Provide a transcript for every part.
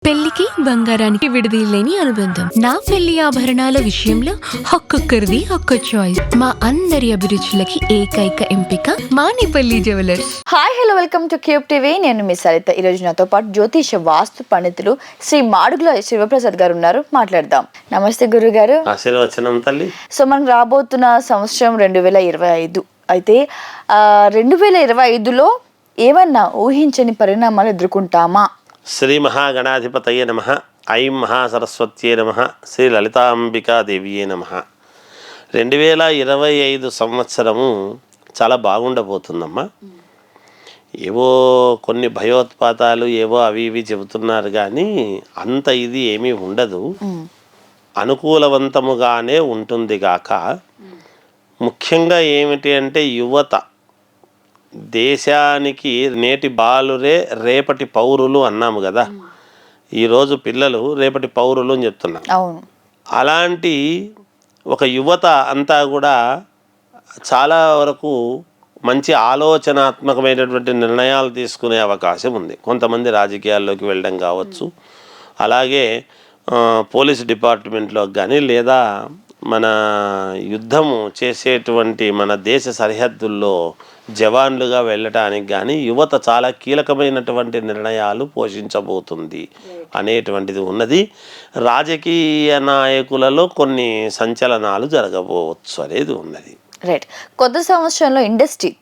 పెళ్లికి బంగారానికి విడదీయలేని అనుబంధం. నా పెళ్లి ఆభరణాల విషయంలో ఒక్కొక్కరిది ఒక్క చాయిస్. మా అందరి అభిరుచులకి ఏకైక ఎంపిక Manipalli jewellers. Hi hello welcome to cube TV. నేను మీ సరిత. ఈ రోజు నాతో పాటు జ్యోతిష వాస్తు పండితులు శ్రీ మాడుగుల శివప్రసాద్ గారు ఉన్నారు. మాట్లాడదాం. నమస్తే గురువు గారు. ఆశీర్వచనం తల్లి. సో మనం రాబోతున్న సంవత్సరం 2025. అయితే 2025లో ఏమన్నా ఊహించని పరిణామాలు ఎదుర్కొంటామా? శ్రీ మహాగణాధిపతయే నమః. ఐం మహాసరస్వత్యే నమః. శ్రీ లలితాంబికాదేవియే నమః. 2025 సంవత్సరము చాలా బాగుండబోతుందమ్మా. ఏవో కొన్ని భయోత్పాతాలు ఏవో అవి ఇవి చెబుతున్నారు కానీ అంత ఇది ఏమీ ఉండదు. అనుకూలవంతముగానే ఉంటుంది గాక. ముఖ్యంగా ఏమిటి అంటే యువత దేశానికి నేటి బాలురే రేపటి పౌరులు అన్నాము కదా. ఈరోజు పిల్లలు రేపటి పౌరులు అని చెప్తున్నాం. అవును. అలాంటి ఒక యువత అంతా కూడా చాలా వరకు మంచి ఆలోచనాత్మకమైనటువంటి నిర్ణయాలు తీసుకునే అవకాశం ఉంది. కొంతమంది రాజకీయాల్లోకి వెళ్ళడం కావచ్చు, అలాగే పోలీస్ డిపార్ట్మెంట్లోకి కానీ, లేదా మన యుద్ధము చేసేటువంటి మన దేశ సరిహద్దుల్లో జవాన్లుగా వెళ్ళటానికి కానీ యువత చాలా కీలకమైనటువంటి నిర్ణయాలు పోషించబోతుంది అనేటువంటిది ఉన్నది. రాజకీయ నాయకులలో కొన్ని సంచలనాలు జరగబోవచ్చు అనేది ఉన్నది. రైట్. కొత్త సంవత్సరంలో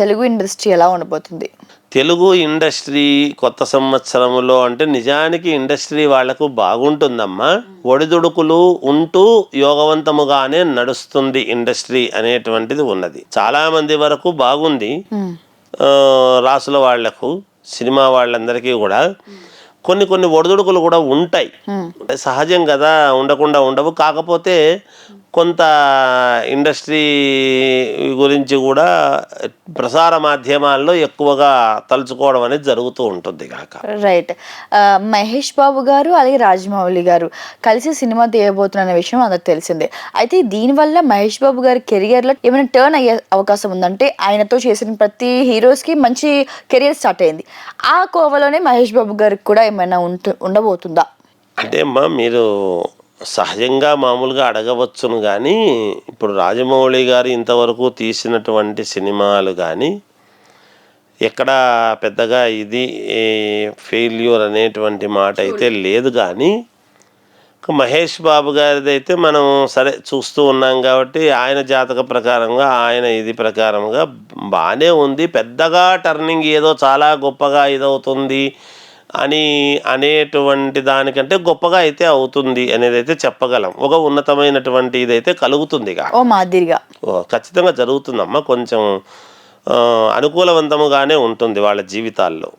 తెలుగు ఇండస్ట్రీ ఎలా ఉండబోతుంది? తెలుగు ఇండస్ట్రీ కొత్త సంవత్సరంలో అంటే నిజానికి ఇండస్ట్రీ వాళ్లకు బాగుంటుందమ్మా. ఒడిదుడుకులు ఉంటూ యోగవంతముగానే నడుస్తుంది ఇండస్ట్రీ అనేటువంటిది ఉన్నది. చాలా మంది వరకు బాగుంది. రాసుల వాళ్లకు, సినిమా వాళ్ళందరికీ కూడా కొన్ని ఒడిదుడుకులు కూడా ఉంటాయి. సహజం కదా, ఉండకుండా ఉండవు. కాకపోతే కొంత ఇండస్ట్రీ గురించి కూడా ప్రసార మాధ్యమాల్లో ఎక్కువగా తలుచుకోవడం అనేది జరుగుతూ ఉంటుంది కాక. రైట్. మహేష్ బాబు గారు అలాగే రాజమౌళి గారు కలిసి సినిమా తీయబోతున్న విషయం అందరికి తెలిసిందే. అయితే దీనివల్ల మహేష్ బాబు గారి కెరియర్లో ఏమైనా టర్న్ అయ్యే అవకాశం ఉందంటే ఆయనతో చేసిన ప్రతి హీరోస్కి మంచి కెరియర్ స్టార్ట్ అయింది. ఆ కోవలోనే మహేష్ బాబు గారికి కూడా ఏమైనా ఉండబోతుందా? అంటే అమ్మా, మీరు సహజంగా మామూలుగా అడగవచ్చును కానీ ఇప్పుడు రాజమౌళి గారు ఇంతవరకు తీసినటువంటి సినిమాలు కానీ ఎక్కడ పెద్దగా ఇది ఫెయిల్యూర్ అనేటువంటి మాట అయితే లేదు. కానీ మహేష్ బాబు గారిది అయితే మనం సరే చూస్తూ ఉన్నాం కాబట్టి ఆయన జాతక ప్రకారంగా, ఆయన ఇది ప్రకారంగా బాగానే ఉంది. పెద్దగా టర్నింగ్ ఏదో చాలా గొప్పగా ఇదవుతుంది అనేటువంటి దానికంటే గొప్పగా అయితే అవుతుంది అనేది అయితే చెప్పగలం. ఒక ఉన్నతమైనటువంటి ఇదైతే కలుగుతుంది. మాదిరిగా ఖచ్చితంగా జరుగుతుందమ్మా. కొంచెం అనుకూలవంతముగానే ఉంటుంది వాళ్ళ జీవితాల్లో,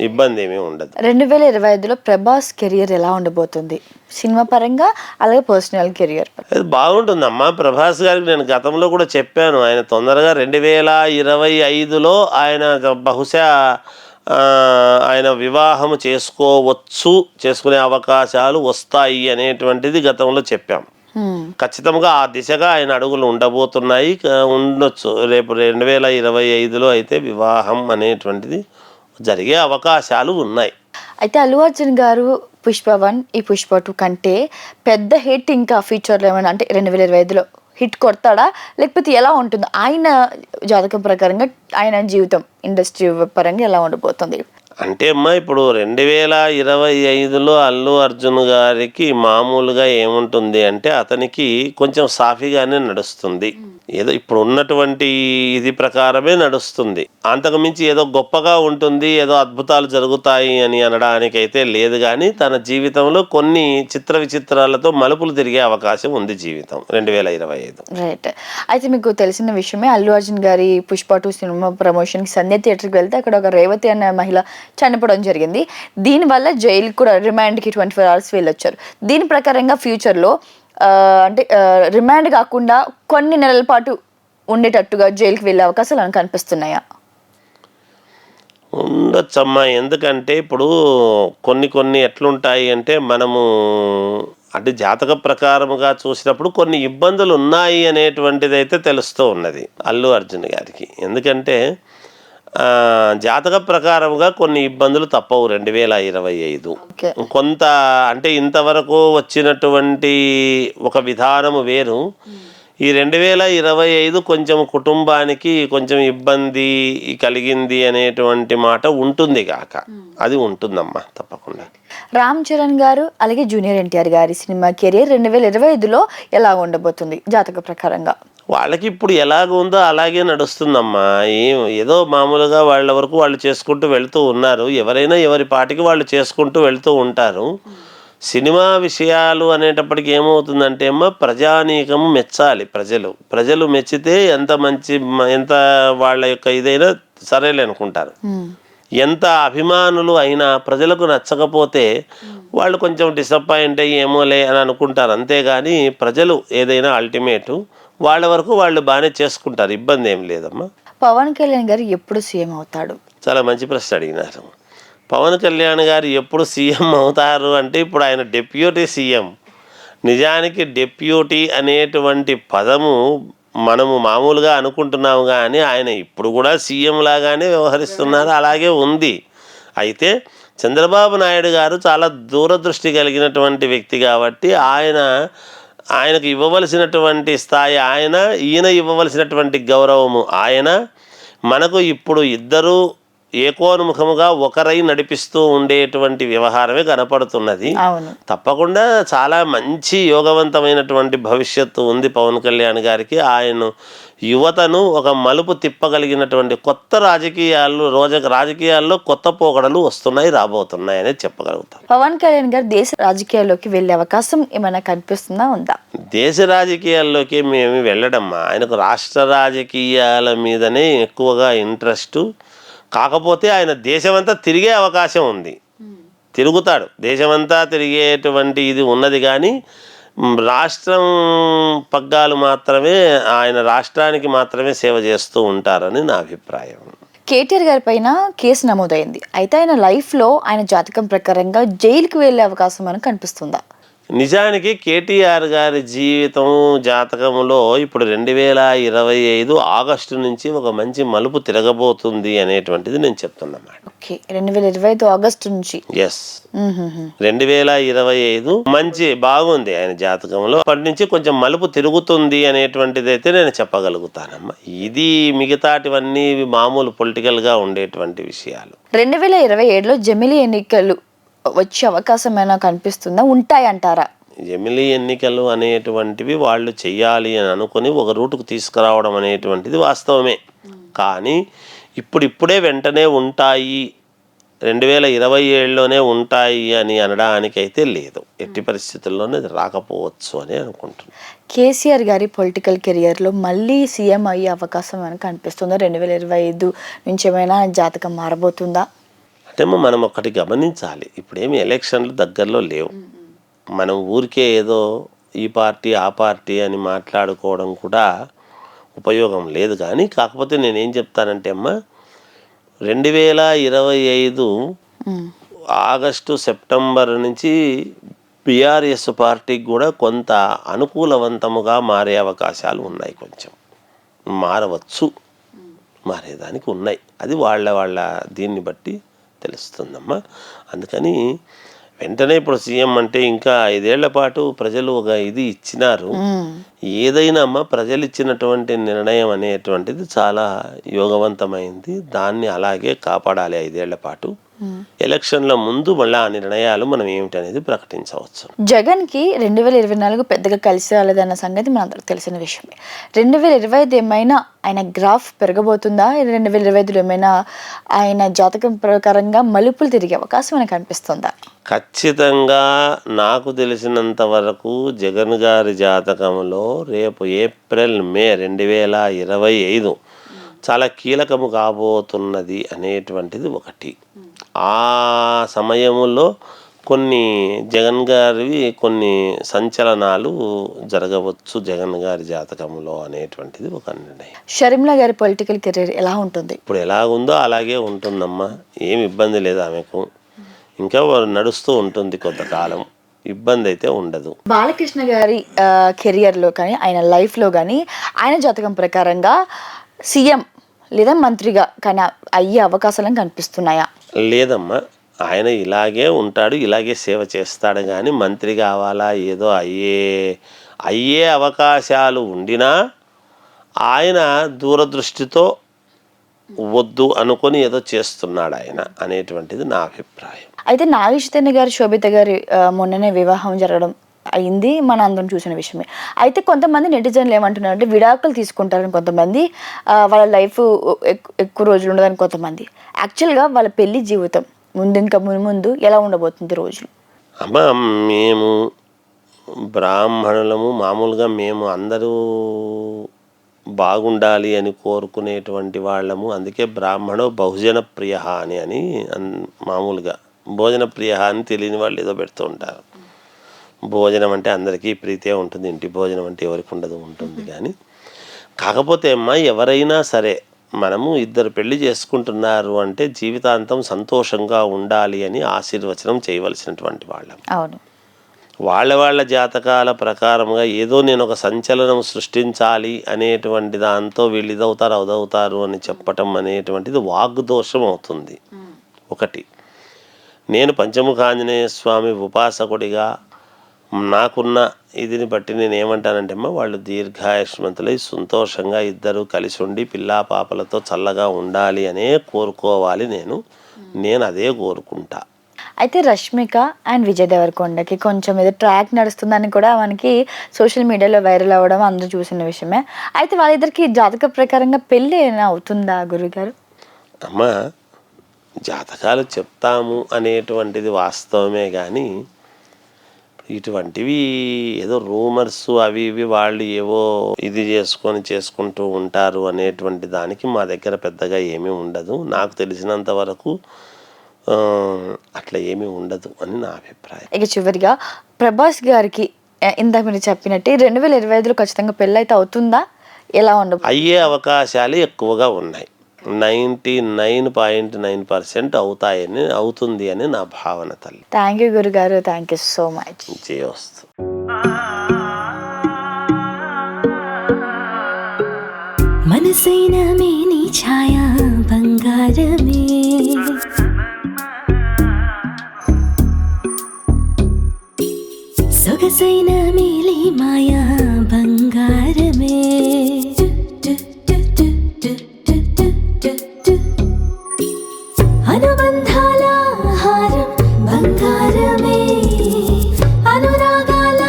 ఇబ్బంది ఏమీ ఉండదు. 2025లో ప్రభాస్ కెరియర్ ఎలా ఉండబోతుంది? సినిమా పరంగా అలాగే పర్సనల్ కెరియర్ అది బాగుంటుందమ్మా. ప్రభాస్ గారికి నేను గతంలో కూడా చెప్పాను, ఆయన తొందరగా 2025లో ఆయన బహుశా ఆయన వివాహం చేసుకునే అవకాశాలు వస్తాయి అనేటువంటిది గతంలో చెప్పాం. ఖచ్చితంగా ఆ దిశగా ఆయన అడుగులు ఉండొచ్చు. రేపు 2025లో అయితే వివాహం అనేటువంటిది జరిగే అవకాశాలు ఉన్నాయి. అయితే అల్లు అర్జున్ గారు పుష్ప 1, ఈ పుష్ప 2 కంటే పెద్ద హిట్ ఇంకా ఫ్యూచర్లో ఏమైనా అంటే 2025లో హిట్ కొడతాడా, లేకపోతే ఎలా ఉంటుంది? ఆయన జాతకం ప్రకారంగా ఆయన జీవితం ఇండస్ట్రీ పరంగా ఎలా ఉండబోతుంది? అంటే అమ్మా, ఇప్పుడు 2025లో అల్లు అర్జున్ గారికి మామూలుగా ఏముంటుంది అంటే అతనికి కొంచెం సాఫీగానే నడుస్తుంది. ఏదో ఇప్పుడు ఉన్నటువంటి ఇది ప్రకారమే నడుస్తుంది. అంతకుమించి ఏదో గొప్పగా ఉంటుంది, ఏదో అద్భుతాలు జరుగుతాయి అని అనడానికైతే లేదు. కానీ తన జీవితంలో కొన్ని చిత్ర విచిత్రాలతో మలుపులు తిరిగే అవకాశం ఉంది జీవితం 2025. రైట్. అయితే మీకు తెలిసిన విషయమే, అల్లు అర్జున్ గారి పుష్ప 2 సినిమా ప్రమోషన్కి సంధ్య థియేటర్కి వెళ్తే అక్కడ ఒక రేవతి అనే మహిళ చనిపోవడం జరిగింది. దీనివల్ల జైలుకి కూడా రిమాండ్కి 24 hours వెళ్ళొచ్చారు. దీని ప్రకారంగా ఫ్యూచర్లో అంటే రిమాండ్ కాకుండా కొన్ని నెలల పాటు ఉండేటట్టుగా జైలుకి వెళ్ళే అవకాశాలు కనిపిస్తున్నాయా? ఉండొచ్చమ్మా. ఎందుకంటే ఇప్పుడు కొన్ని ఎట్లుంటాయి అంటే మనము అంటే జాతక ప్రకారముగా చూసినప్పుడు కొన్ని ఇబ్బందులు ఉన్నాయి అనేటువంటిది అయితే తెలుస్తూ ఉన్నది అల్లు అర్జున్ గారికి. ఎందుకంటే జాతక ప్రకారంగా కొన్ని ఇబ్బందులు తప్పవు 2025. ఓకే. కొంత అంటే ఇంతవరకు వచ్చినటువంటి ఒక విధానము వేరు. ఈ 2025 కొంచెం కుటుంబానికి కొంచెం ఇబ్బంది కలిగింది అనేటువంటి మాట ఉంటుంది కాక అది ఉంటుందమ్మా తప్పకుండా. రామ్ చరణ్ గారు అలాగే జూనియర్ ఎన్టీఆర్ గారి సినిమా కెరీర్ 2025లో ఎలా ఉండబోతుంది జాతక ప్రకారంగా? వాళ్ళకి ఇప్పుడు ఎలాగ ఉందో అలాగే నడుస్తుందమ్మా. ఏదో మామూలుగా వాళ్ళ వరకు వాళ్ళు చేసుకుంటూ వెళ్తూ ఉన్నారు. ఎవరైనా ఎవరి పాటికి వాళ్ళు చేసుకుంటూ వెళ్తూ ఉంటారు. సినిమా విషయాలు అనేటప్పటికి ఏమవుతుందంటే అమ్మ, ప్రజానీకము మెచ్చాలి. ప్రజలు మెచ్చితే ఎంత వాళ్ళ యొక్క ఇదైనా సరేలే అనుకుంటారు. ఎంత అభిమానులు అయినా ప్రజలకు నచ్చకపోతే వాళ్ళు కొంచెం డిసప్పాయింట్ అయ్యి ఏమోలే అని అనుకుంటారు. అంతేగాని ప్రజలు ఏదైనా అల్టిమేటు వాళ్ళ వరకు వాళ్ళు బాగానే చేసుకుంటారు. ఇబ్బంది ఏం లేదమ్మా. పవన్ కళ్యాణ్ గారు ఎప్పుడు సీఎం అవుతాడు? చాలా మంచి ప్రశ్న అడిగినారు. పవన్ కళ్యాణ్ గారు ఎప్పుడు సీఎం అవుతారు అంటే ఇప్పుడు ఆయన డెప్యూటీ సీఎం. నిజానికి డెప్యూటీ అనేటువంటి పదము మనము మామూలుగా అనుకుంటున్నాము కానీ ఆయన ఇప్పుడు కూడా సీఎం లాగానే వ్యవహరిస్తున్నారు, అలాగే ఉంది. అయితే చంద్రబాబు నాయుడు గారు చాలా దూరదృష్టి కలిగినటువంటి వ్యక్తి కాబట్టి ఆయనకు ఇవ్వవలసినటువంటి స్థాయి ఈయన ఇవ్వవలసినటువంటి గౌరవము ఆయన. మనకు ఇప్పుడు ఇద్దరు ఏకోన్ముఖముగా ఒకరై నడిపిస్తూ ఉండేటువంటి వ్యవహారమే కనపడుతున్నది. తప్పకుండా చాలా మంచి యోగవంతమైనటువంటి భవిష్యత్తు ఉంది పవన్ కళ్యాణ్ గారికి. ఆయన యువతను ఒక మలుపు తిప్పగలిగినటువంటి కొత్త రాజకీయాల్లో కొత్త పోకడలు వస్తున్నాయి, రాబోతున్నాయి అనేది చెప్పగలుగుతాం. పవన్ కళ్యాణ్ గారు దేశ రాజకీయాల్లోకి వెళ్ళే అవకాశం ఏమైనా కనిపిస్తుందా, ఉందా? దేశ రాజకీయాల్లోకి మేము వెళ్ళడమ్మా. ఆయనకు రాష్ట్ర రాజకీయాల మీదనే ఎక్కువగా ఇంట్రెస్టు. కాకపోతే ఆయన దేశమంతా తిరిగే అవకాశం ఉంది, తిరుగుతాడు. దేశమంతా తిరిగేటువంటి ఇది ఉన్నది కానీ రాష్ట్రం పగ్గాలు మాత్రమే ఆయన రాష్ట్రానికి మాత్రమే సేవ చేస్తూ ఉంటారని నా అభిప్రాయం. కేటీఆర్ గారి పైన కేసు నమోదైంది. అయితే ఆయన లైఫ్లో ఆయన జాతకం ప్రకారంగా జైలుకి వెళ్ళే అవకాశం మనకు కనిపిస్తుందా? నిజానికి కేటీఆర్ గారి జీవితం జాతకంలో ఇప్పుడు 2025 ఆగస్టు నుంచి ఒక మంచి మలుపు తిరగబోతుంది అనేటువంటిది నేను చెప్తున్నమాట. 2025 ఆగస్టు నుంచి. ఎస్, 2025 మంచి బాగుంది ఆయన జాతకంలో. అప్పటి నుంచి కొంచెం మలుపు తిరుగుతుంది అనేటువంటిది అయితే నేను చెప్పగలుగుతానమ్మా. ఇది మిగతాటివన్నీ మామూలు పొలిటికల్గా ఉండేటువంటి విషయాలు. 2027లో జమిలీ ఎన్నికలు వచ్చే అవకాశం ఏమైనా కనిపిస్తుందా, ఉంటాయంటారా? ఎమ్మెల్యే ఎన్నికలు అనేటువంటివి వాళ్ళు చెయ్యాలి అని అనుకుని ఒక రూటుకు తీసుకురావడం అనేటువంటిది వాస్తవమే. కానీ ఇప్పుడే వెంటనే ఉంటాయి, 2027లోనే ఉంటాయి అని అనడానికైతే లేదు. ఎట్టి పరిస్థితుల్లోనే రాకపోవచ్చు అని అనుకుంటున్నాను. కేసీఆర్ గారి పొలిటికల్ కెరియర్లో మళ్ళీ సీఎం అయ్యే అవకాశం ఏమైనా కనిపిస్తుందా? 2025 నుంచి ఏమైనా జాతకం మారబోతుందా? అంటే మనం ఒకటి గమనించాలి, ఇప్పుడేమి ఎలక్షన్లు దగ్గరలో లేవు. మనం ఊరికే ఏదో ఈ పార్టీ ఆ పార్టీ అని మాట్లాడుకోవడం కూడా ఉపయోగం లేదు. కానీ కాకపోతే నేనేం చెప్తానంటే అమ్మా, 2025 ఆగస్టు సెప్టెంబర్ నుంచి బీఆర్ఎస్ పార్టీకి కూడా కొంత అనుకూలవంతముగా మారే అవకాశాలు ఉన్నాయి. కొంచెం మారవచ్చు, మారేదానికి ఉన్నాయి. అది వాళ్ళ దీన్ని బట్టి తెలుస్తుందమ్మా. అందుకని వెంటనే ఇప్పుడు సీఎం అంటే ఇంకా 5 ఏళ్ల పాటు ప్రజలు ఒక ఇది ఇచ్చినారు. ఏదైనా అమ్మా ప్రజలు ఇచ్చినటువంటి నిర్ణయం అనేటువంటిది చాలా యోగవంతమైంది. దాన్ని అలాగే కాపాడాలి 5 ఏళ్ల పాటు. ఎలక్షన్ల ముందు మళ్ళీ ఆ నిర్ణయాలు మనం ఏమిటనేది ప్రకటించవచ్చు. జగన్ కి 2024 పెద్దగా కలిసి రాలేదన్న సంగతి మనందరికి తెలిసిన విషయమే. 2025 ఏమైనా ఆయన గ్రాఫ్ పెరగబోతుందా? 2025లో ఏమైనా ఆయన జాతకం ప్రకారంగా మలుపులు తిరిగే అవకాశం మనకు కనిపిస్తుందా? ఖచ్చితంగా నాకు తెలిసినంత వరకు జగన్ గారి జాతకంలో రేపు ఏప్రిల్ మే 2025 చాలా కీలకము కాబోతున్నది అనేటువంటిది ఒకటి. ఆ సమయంలో జగన్ గారివి కొన్ని సంచలనాలు జరగవచ్చు జగన్ గారి జాతకంలో అనేటువంటిది ఒక నిర్ణయం. షర్మిల గారి పొలిటికల్ కెరీర్ ఎలా ఉంటుంది? ఇప్పుడు ఎలాగుందో అలాగే ఉంటుందమ్మా. ఏమి ఇబ్బంది లేదు ఆమెకు. ఇంకా నడుస్తూ ఉంటుంది కొంతకాలం, ఇబ్బంది అయితే ఉండదు. బాలకృష్ణ గారి కెరియర్లో కానీ ఆయన లైఫ్లో కానీ ఆయన జాతకం ప్రకారంగా సీఎం లేదా మంత్రిగా కానీ అయ్యే అవకాశాలు కనిపిస్తున్నాయా? లేదమ్మా, ఆయన ఇలాగే ఉంటాడు, ఇలాగే సేవ చేస్తాడు. కానీ మంత్రి కావాలా, ఏదో అయ్యే అవకాశాలు ఉండినా ఆయన దూరదృష్టితో వద్దు అనుకొని ఏదో చేస్తున్నాడు ఆయన అనేటువంటిది నా అభిప్రాయం. అయితే నాగచైతన్య గారు శోభిత గారి మొన్ననే వివాహం జరగడం అయింది, మన అందరం చూసిన విషయమే. అయితే కొంతమంది నెటిజన్లు ఏమంటున్నారు అంటే విడాకులు తీసుకుంటారని కొంతమంది, వాళ్ళ లైఫ్ ఎక్కువ రోజులు ఉండదని కొంతమంది. యాక్చువల్గా వాళ్ళ పెళ్లి జీవితం ఇంకా ముందు ఎలా ఉండబోతుంది రోజులు? అమ్మ, మేము బ్రాహ్మణులము, మామూలుగా మేము అందరూ బాగుండాలి అని కోరుకునేటువంటి వాళ్ళము. అందుకే బ్రాహ్మణో బహుజన ప్రియ అని మామూలుగా భోజన ప్రియ అని తెలియని వాళ్ళు ఏదో పెడుతూ ఉంటారు. భోజనం అంటే అందరికీ ప్రీతే ఉంటుంది, ఇంటి భోజనం అంటే ఎవరికి ఉండదు ఉంటుంది. కానీ కాకపోతే అమ్మా, ఎవరైనా సరే మనము ఇద్దరు పెళ్లి చేసుకుంటున్నారు అంటే జీవితాంతం సంతోషంగా ఉండాలి అని ఆశీర్వచనం చేయవలసినటువంటి వాళ్ళం. అవును. వాళ్ళ జాతకాల ప్రకారంగా ఏదో నేను ఒక సంచలనం సృష్టించాలి అనేటువంటి దాంతో వీళ్ళు ఇదవుతారు అదవుతారు అని చెప్పటం అనేటువంటిది వాగ్దోషం అవుతుంది. ఒకటి, నేను పంచముఖాంజనేయ స్వామి ఉపాసకుడిగా నాకున్న ఇదిని బట్టి నేను ఏమంటానంటే అమ్మా, వాళ్ళు దీర్ఘాయుష్మంతులై సంతోషంగా ఇద్దరు కలిసి ఉండి పిల్లా పాపలతో చల్లగా ఉండాలి అనే కోరుకోవాలి. నేను అదే కోరుకుంటా. అయితే రష్మిక అండ్ విజయ్ దేవరకొండకి కొంచెం ఏదో ట్రాక్ నడుస్తుందని కూడా మనకి సోషల్ మీడియాలో వైరల్ అవ్వడం అందరూ చూసిన విషయమే. అయితే వాళ్ళిద్దరికి జాతక ప్రకారంగా పెళ్ళి ఏమైనా అవుతుందా గురుగారు? అమ్మా, జాతకాలు చెప్తాము అనేటువంటిది వాస్తవమే. కానీ ఇటువంటివి ఏదో రూమర్స్ అవి ఇవి వాళ్ళు ఏవో ఇది చేసుకుంటూ ఉంటారు అనేటువంటి దానికి మా దగ్గర పెద్దగా ఏమీ ఉండదు. నాకు తెలిసినంత వరకు అట్లా ఏమీ ఉండదు అని నా అభిప్రాయం. ఇక చివరిగా ప్రభాస్ గారికి ఇందాక మీరు చెప్పినట్టు 2025లో ఖచ్చితంగా పెళ్ళి అయితే అవుతుందా? ఎలా ఉండదు? అయ్యే అవకాశాలు ఎక్కువగా ఉన్నాయి. 99.9% అవుతుంది అని నా భావన తల్లి. థ్యాంక్ యూ గురుగారు, థ్యాంక్ యూ సో మచ్. జయోస్తు. మనసైన మేని ఛాయా బంగారమే, సొగసైన మేలి మాయా బంగారమే, అనుబంధాల హారం బంగారమే, అనురాగాల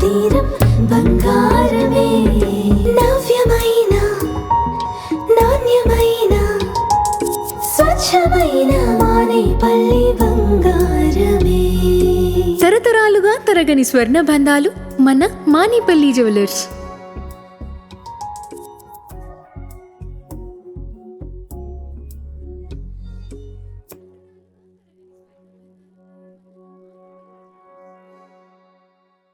తీరం బంగారమే, నవ్యమైన నాణ్యమైన స్వచ్ఛమైన మానేపల్లి బంగారమే. తరతరాలుగా తరగని స్వర్ణ బంధాలు మన మానేపల్లి జ్యువెలర్స్.